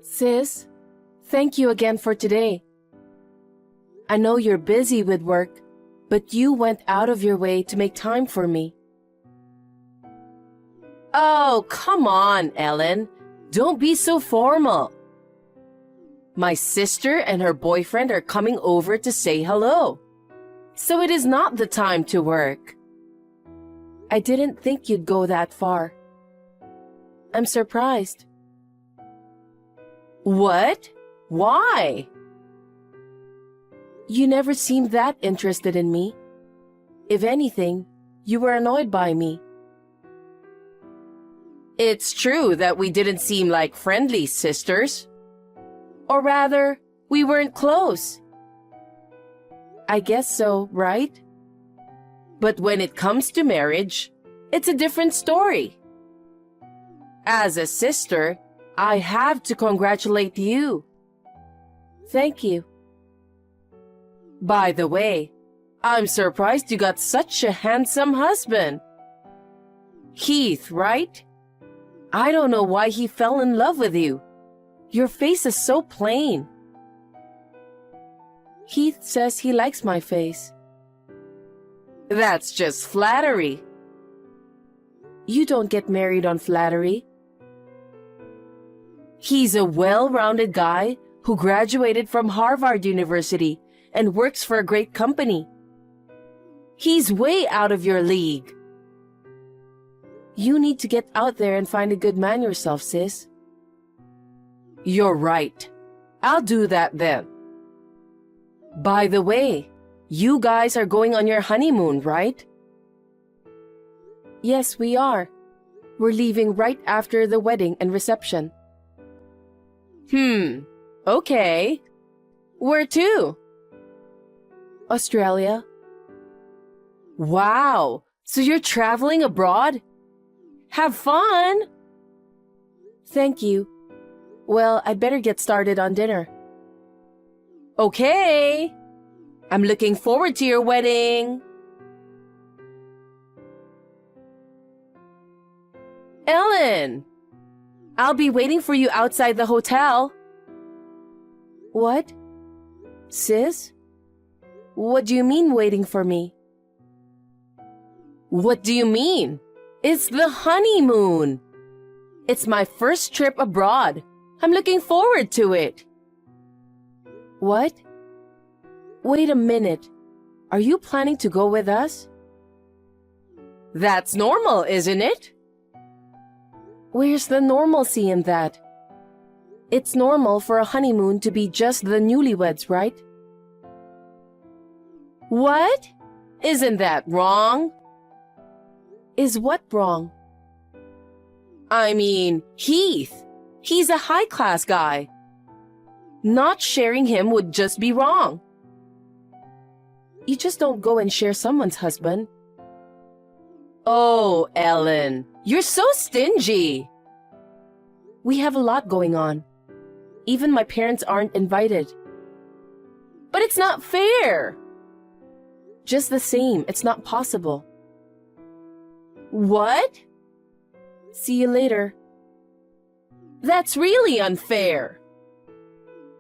Sis, thank you again for today. I know you're busy with work, but you went out of your way to make time for me. Oh, come on, Ellen. Don't be so formal. My sister and her boyfriend are coming over to say hello. So it is not the time to work. I didn't think you'd go that far. I'm surprised. What? Why? You never seemed that interested in me. If anything, you were annoyed by me. It's true that we didn't seem like friendly sisters. Or rather, we weren't close. I guess so, right? But when it comes to marriage, it's a different story. As a sister, I have to congratulate you. Thank you. By the way, I'm surprised you got such a handsome husband. Keith, right? I don't know why he fell in love with you. Your face is so plain. Keith says he likes my face. That's just flattery. You don't get married on flattery. He's a well-rounded guy who graduated from Harvard University and works for a great company. He's way out of your league. You need to get out there and find a good man yourself, sis. You're right. I'll do that then. By the way, you guys are going on your honeymoon, right? Yes, we are. We're leaving right after the wedding and reception. Okay. Where to? Australia. Wow, so you're traveling abroad? Have fun! Thank you. Well, I'd better get started on dinner. Okay. I'm looking forward to your wedding. Ellen! I'll be waiting for you outside the hotel. What? Sis? What do you mean waiting for me? What do you mean? It's the honeymoon. It's my first trip abroad. I'm looking forward to it. What? Wait a minute. Are you planning to go with us? That's normal, isn't it? Where's the normalcy in that? It's normal for a honeymoon to be just the newlyweds, right? What? Isn't that wrong? Is what wrong? I mean, Heath. He's a high-class guy. Not sharing him would just be wrong. You just don't go and share someone's husband. Oh, Ellen, you're so stingy. We have a lot going on. Even my parents aren't invited. But it's not fair. Just the same, it's not possible. What? See you later. That's really unfair.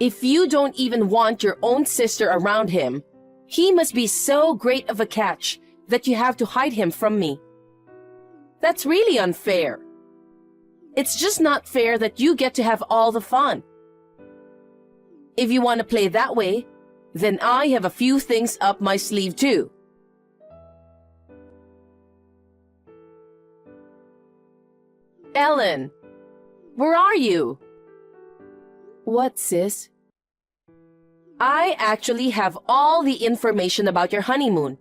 If you don't even want your own sister around him, he must be so great of a catch that you have to hide him from me. That's really unfair. It's just not fair that you get to have all the fun. If you want to play that way, then I have a few things up my sleeve too. Ellen, where are you? What, sis? I actually have all the information about your honeymoon.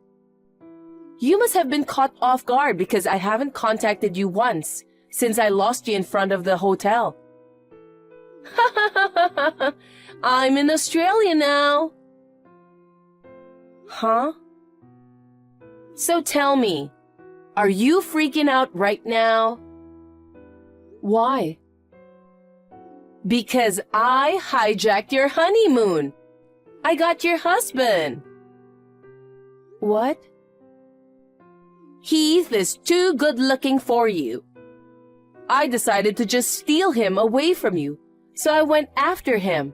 You must have been caught off guard because I haven't contacted you once since I lost you in front of the hotel. I'm in Australia now. Huh? So tell me, are you freaking out right now? Why? Because I hijacked your honeymoon. I got your husband. What? Heath is too good looking for you. I decided to just steal him away from you So I went after him.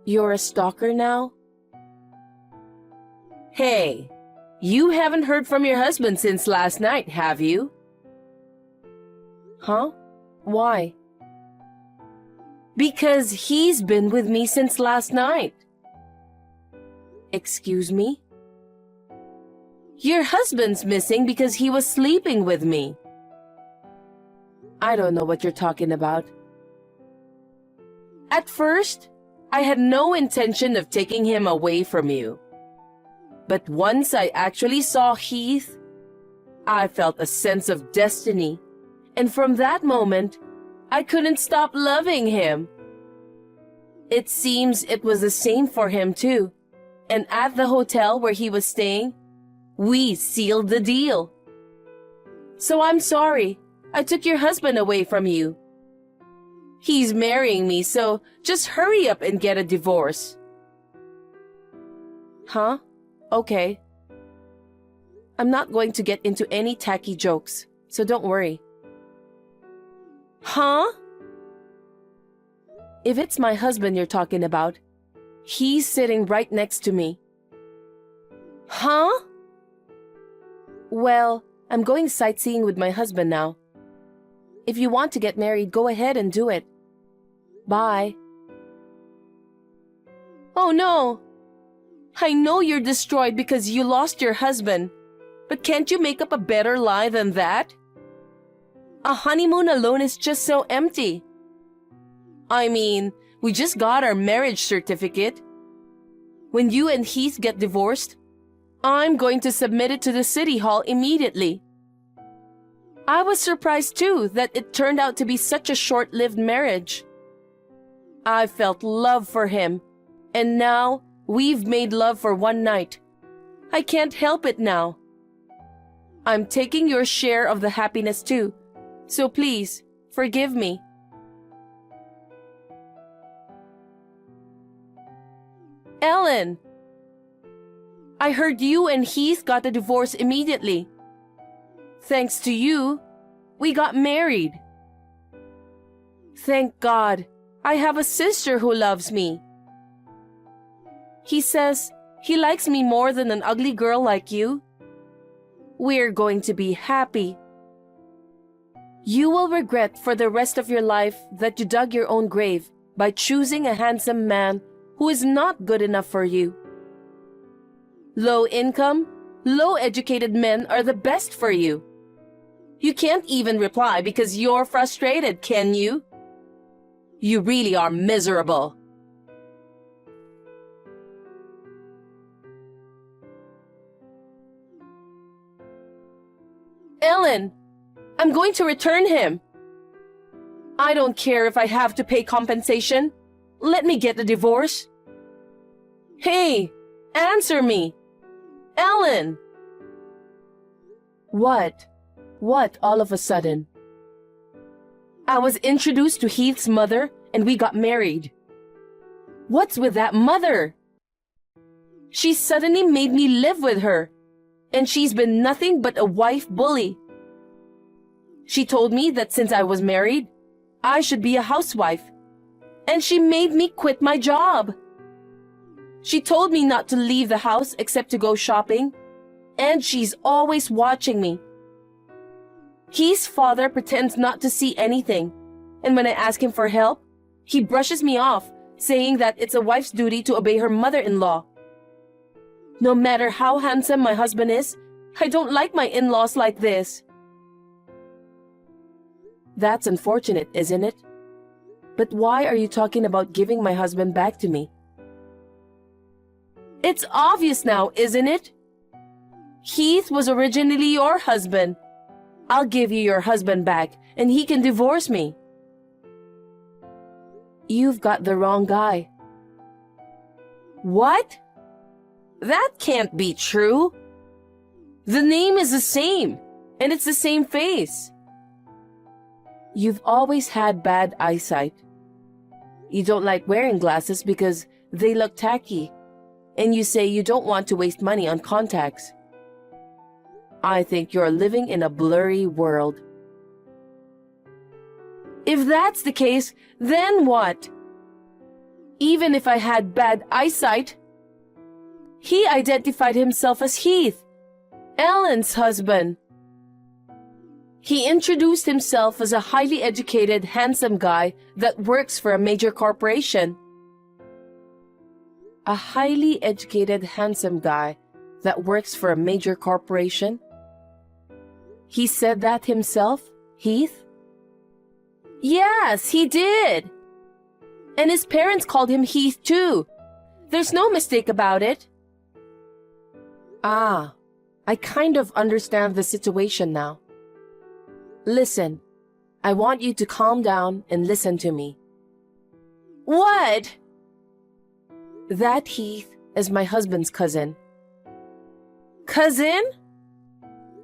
You're a stalker now? Hey, you haven't heard from your husband since last night, have you? Huh? Why? Because he's been with me since last night. Excuse me? Your husband's missing because he was sleeping with me. I don't know what you're talking about. At first, I had no intention of taking him away from you. But once I actually saw Heath, I felt a sense of destiny. And from that moment, I couldn't stop loving him. It seems it was the same for him too. And at the hotel where he was staying, we sealed the deal. So I'm sorry, I took your husband away from you. He's marrying me, so just hurry up and get a divorce. Huh? Okay. I'm not going to get into any tacky jokes, so don't worry. Huh? If it's my husband you're talking about, he's sitting right next to me. Huh? Well, I'm going sightseeing with my husband now. If you want to get married, go ahead and do it. Bye. Oh no! I know you're destroyed because you lost your husband, but can't you make up a better lie than that? A honeymoon alone is just so empty. I mean, we just got our marriage certificate. When you and Heath get divorced, I'm going to submit it to the city hall immediately. I was surprised too that it turned out to be such a short-lived marriage. I felt love for him, and now we've made love for one night. I can't help it now. I'm taking your share of the happiness too, so please, forgive me. Ellen! I heard you and Heath got a divorce immediately. Thanks to you, we got married. Thank God, I have a sister who loves me. He says he likes me more than an ugly girl like you. We're going to be happy. You will regret for the rest of your life that you dug your own grave by choosing a handsome man who is not good enough for you. Low income, low educated men are the best for you. You can't even reply because you're frustrated, can you? You really are miserable. Ellen, I'm going to return him. I don't care if I have to pay compensation. Let me get a divorce. Hey, answer me. Ellen! What? What all of a sudden? I was introduced to Heath's mother and we got married. What's with that mother? She suddenly made me live with her, and she's been nothing but a wife bully. She told me that since I was married, I should be a housewife, and she made me quit my job. She told me not to leave the house except to go shopping, and she's always watching me. Heath's father pretends not to see anything, and when I ask him for help, he brushes me off, saying that it's a wife's duty to obey her mother-in-law. No matter how handsome my husband is, I don't like my in-laws like this. That's unfortunate, isn't it? But why are you talking about giving my husband back to me? It's obvious now, isn't it? Heath was originally your husband. I'll give you your husband back, and he can divorce me. You've got the wrong guy. What? That can't be true. The name is the same, and it's the same face. You've always had bad eyesight. You don't like wearing glasses because they look tacky, and you say you don't want to waste money on contacts. I think you're living in a blurry world. If that's the case, then what? Even if I had bad eyesight, he identified himself as Heath, Ellen's husband. He introduced himself as a highly educated, handsome guy that works for a major corporation. A highly educated, handsome guy that works for a major corporation? He said that himself, Heath? Yes, he did. And his parents called him Heath too. There's no mistake about it. Ah, I kind of understand the situation now. Listen, I want you to calm down and listen to me. What? That Heath is my husband's cousin. Cousin?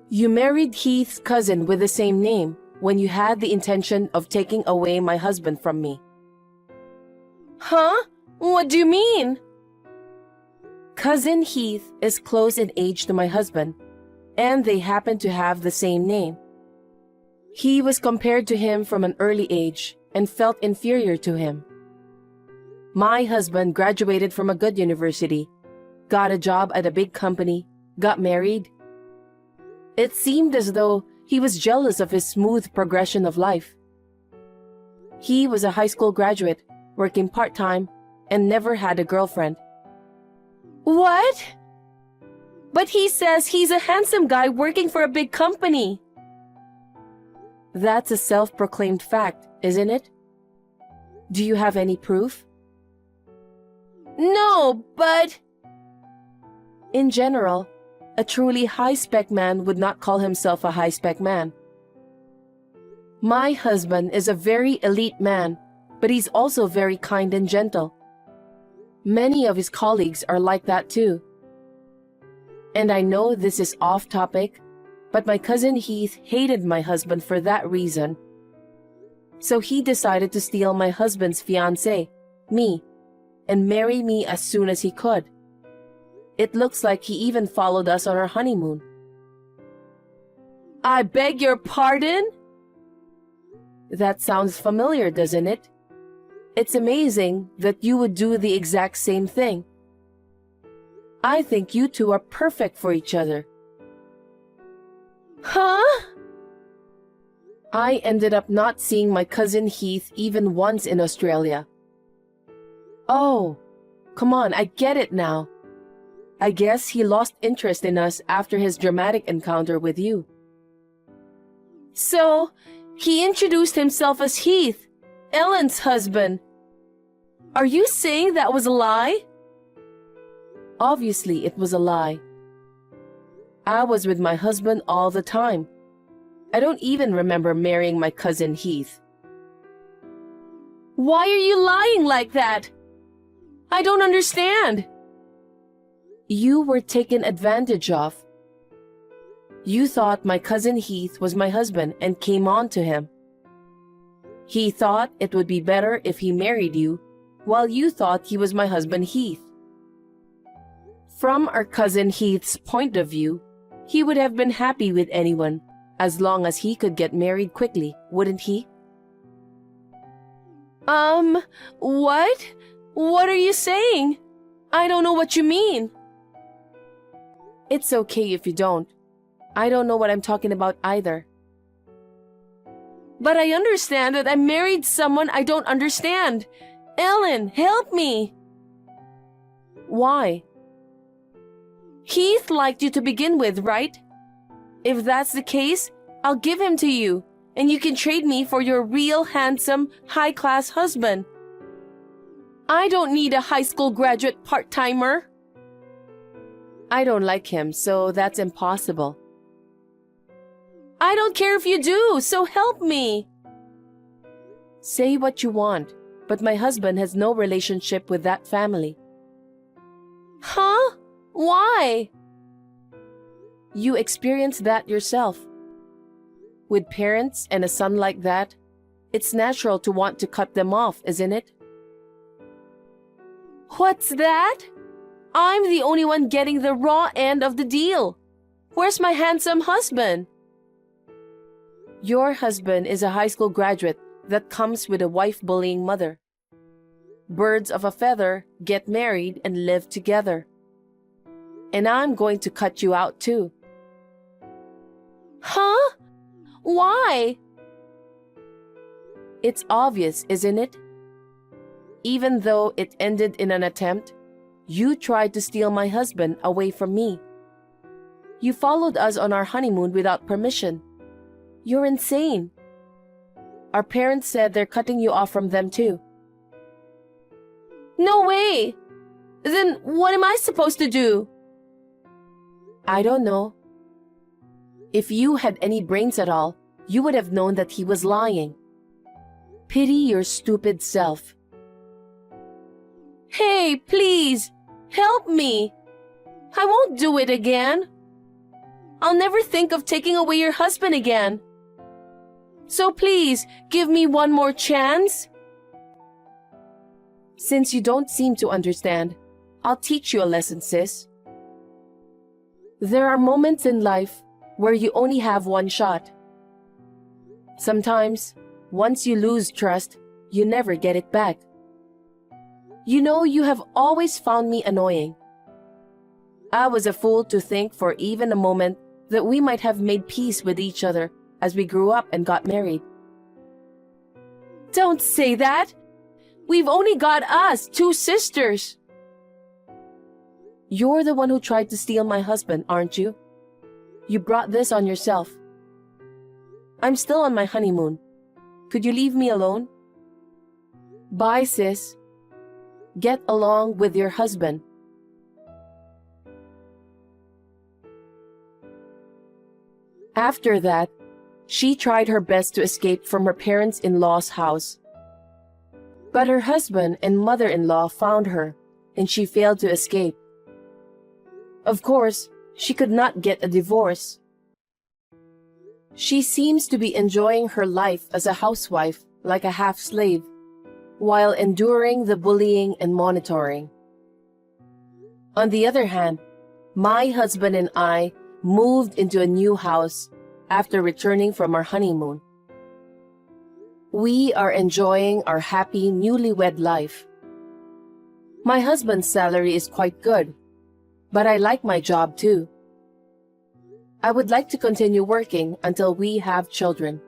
You married Heath's cousin with the same name when you had the intention of taking away my husband from me. Huh? What do you mean? Cousin Heath is close in age to my husband, and they happen to have the same name. He was compared to him from an early age and felt inferior to him. My husband graduated from a good university, got a job at a big company, got married. It seemed as though he was jealous of his smooth progression of life. He was a high school graduate, working part-time, and never had a girlfriend. What? But he says he's a handsome guy working for a big company. That's a self-proclaimed fact, isn't it? Do you have any proof? No, but... In general, a truly high-spec man would not call himself a high-spec man. My husband is a very elite man, but he's also very kind and gentle. Many of his colleagues are like that too. And I know this is off topic, but my cousin Heath hated my husband for that reason. So he decided to steal my husband's fiancée, me, and marry me as soon as he could. It looks like he even followed us on our honeymoon. I beg your pardon? That sounds familiar, doesn't it? It's amazing that you would do the exact same thing. I think you two are perfect for each other. Huh? I ended up not seeing my cousin Heath even once in Australia. Oh, come on, I get it now. I guess he lost interest in us after his dramatic encounter with you. So, he introduced himself as Heath, Ellen's husband. Are you saying that was a lie? Obviously, it was a lie. I was with my husband all the time. I don't even remember marrying my cousin Heath. Why are you lying like that? I don't understand. You were taken advantage of. You thought my cousin Heath was my husband and came on to him. He thought it would be better if he married you, while you thought he was my husband Heath. From our cousin Heath's point of view, he would have been happy with anyone, as long as he could get married quickly, wouldn't he? What? What are you saying? I don't know what you mean. It's okay if you don't. I don't know what I'm talking about either. But I understand that I married someone I don't understand. Ellen, help me. Why? Heath liked you to begin with, right? If that's the case, I'll give him to you, and you can trade me for your real handsome, high-class husband. I don't need a high school graduate part-timer. I don't like him, so that's impossible. I don't care if you do, so help me. Say what you want, but my husband has no relationship with that family. Huh? Why? You experienced that yourself. With parents and a son like that, it's natural to want to cut them off, isn't it? What's that? I'm the only one getting the raw end of the deal. Where's my handsome husband? Your husband is a high school graduate that comes with a wife-bullying mother. Birds of a feather get married and live together. And I'm going to cut you out too. Huh? Why? It's obvious, isn't it? Even though it ended in an attempt, you tried to steal my husband away from me. You followed us on our honeymoon without permission. You're insane. Our parents said they're cutting you off from them too. No way! Then what am I supposed to do? I don't know. If you had any brains at all, you would have known that he was lying. Pity your stupid self. Hey, please, help me. I won't do it again. I'll never think of taking away your husband again. So please, give me one more chance. Since you don't seem to understand, I'll teach you a lesson, sis. There are moments in life where you only have one shot. Sometimes, once you lose trust, you never get it back. You know, you have always found me annoying. I was a fool to think for even a moment that we might have made peace with each other as we grew up and got married. Don't say that! We've only got us, 2 sisters. You're the one who tried to steal my husband, aren't you? You brought this on yourself. I'm still on my honeymoon. Could you leave me alone? Bye, sis. Get along with your husband. After that, she tried her best to escape from her parents-in-law's house. But her husband and mother-in-law found her, and she failed to escape. Of course, she could not get a divorce. She seems to be enjoying her life as a housewife like a half-slave, while enduring the bullying and monitoring. On the other hand, my husband and I moved into a new house after returning from our honeymoon. We are enjoying our happy newlywed life. My husband's salary is quite good, but I like my job too. I would like to continue working until we have children.